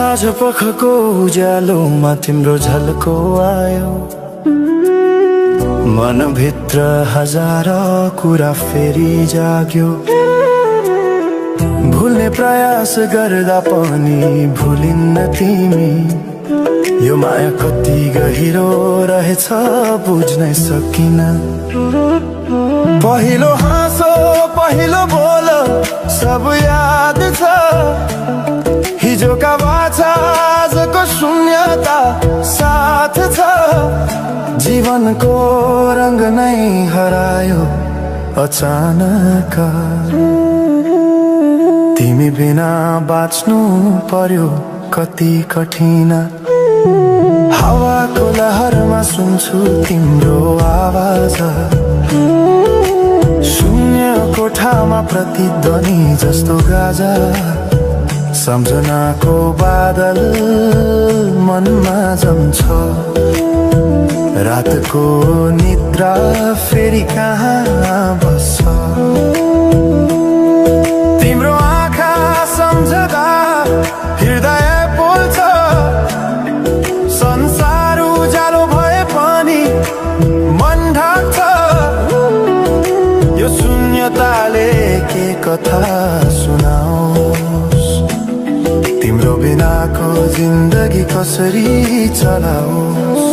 साँझ पखको उज्यालोमा तिम्रो झल्को आयो, मनभित्र हजार कुरा फेरि जाग्यो। भुल्ने प्रयास गर्दा पनि भुलिन्न तिमी, यो माया कति गहिरो रहेछ बुझ्नै सकिन। पहिलो हाँसो पहिलो बोल सब याद छ, हिजोका बाछा आजको शून्यता साथ छ। जीवनको रंग नै हरायो अचानक, तिमी बिना बाँच्नु पर्यो कति कठिन। हावाको लहरमा सुन्छु तिम्रो आवाज, शून्य कोठामा प्रतिध्वनि जस्तो गाजा। सम्झनाको बादल मनमा जम्छ, रातको निद्रा फेरि कहाँ बस्छ। तिम्रो आँखा सम्झदा हृदय पोल्छ, संसार उज्यालो भए पनि मन ढाक्छ। यो शून्यताले के कथा सुनाओस्, तिम्रो बिनाको जिन्दगी कसरी चलाओस्।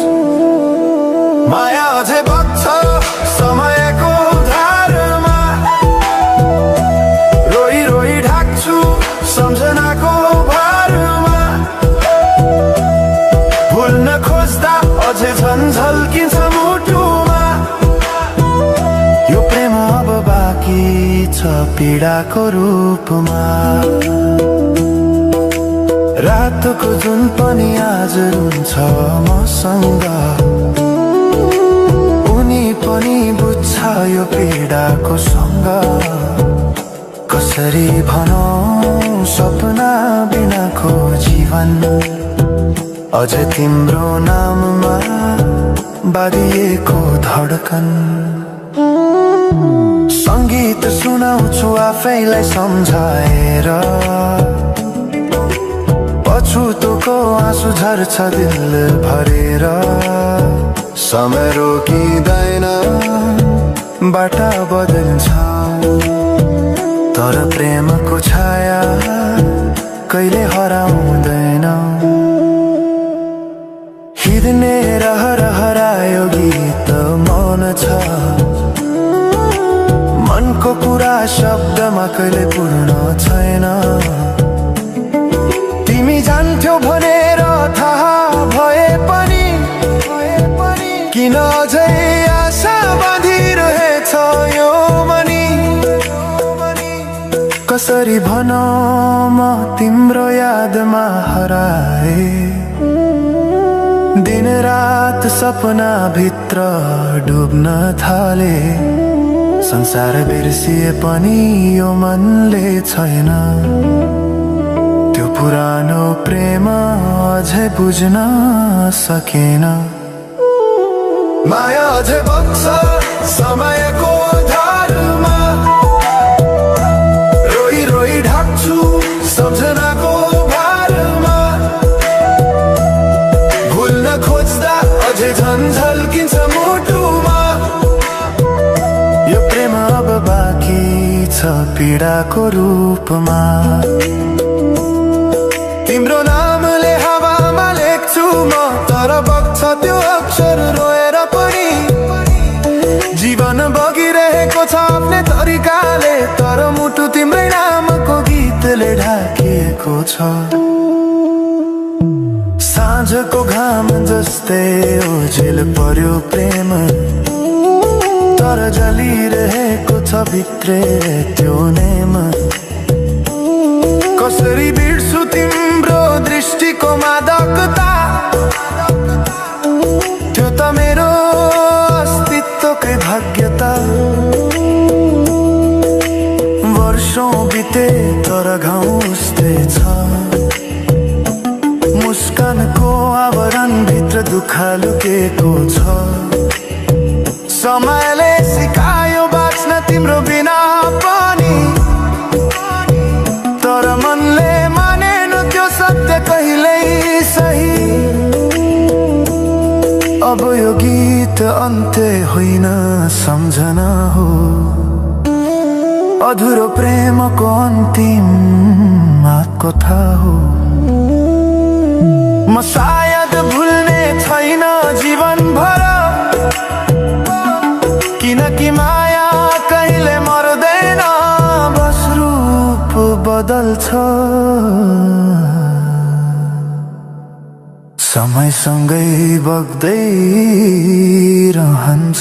माया अझै बग्छ समयको धारमा, रोई रोई ढाक्छु सम्झनाको भारमा। भुल्न खोज्दा अझै झन् झल्किन्छ मुटुमा, यो प्रेम अब बाँकी छ पीडाको रूपमा। रातको जुन पनि आज रुन्छ मसँग, उनी पनि बुझ्छ यो पीडाको सँग। कसरी भनौं सपना बिनाको जीवन, अझ तिम्रो नाममा बाँधिएको धडकन। संगीत सुनाउँछु आफैलाई सम्झाएर, पछुतोको आँसु झर्छ दिल भरेर। समय रोकिँदैन बाटा बदल्छ, तर प्रेमको छाया कहिले हराउँदैन। हिँड्ने रहर हरायो गीत मौन छ, मनको कुरा शब्दमा कहिले पूर्ण छैन। तिमी जान्थ्यौ भनेर थाहा भए पनि किन अझै आशा बाँधिरहेछ यो मनी। कसरी भनौं म तिम्रो यादमा हराए, दिन रात सपना भित्र डुब्न थाले। संसार बिर्सिए पनि यो मनले छैन, त्यो पुरानो प्रेम अझै बुझ्न सकेन। माया अझै बग्छ समयको धारमा, रोई रोई ढाक्छु सम्झनाको भारमा। भुल्न खोज्दा अझै झन् झल्किन्छ मुटुमा, यो प्रेम अब बाँकी छ पीडाको रूपमा। तिम्रो नामले हावामा लेख्छु म, तर बग्छ त्यो अक्षर रोएर पनि। जीवन बगिरहेको छ आफ्नै तरिकाले, तर मुटु तिम्रै नामको गीतले ढाकिएको छ। साँझको घाम जस्तै ओझेल पर्यो प्रेम, तर जलिरहेको छ भित्रै त्यो नेम। कसरी बिर्सु तिम्रो दृष्टिको मादकता, त्यो त मेरो अस्तित्वकै भाग्यता। वर्षौं बिते तर घाउ उस्तै छ, मुस्कानको आवरण भित्र दुःख लुकेको छ। समयले सिकायो बाँच्न तिम्रो बिना पनि, तर मनले मानेन त्यो सत्य कहिले अब यो गीत अन्त्य होइन सम्झना हो, अधुरो प्रेमको अन्तिम कथा हो। म सायद भुल्ने छैन जीवन भर, किनकि माया कहिले मर्दैन, बस रूप बदल्छ, समयसँगै बग्दै रहन्छ।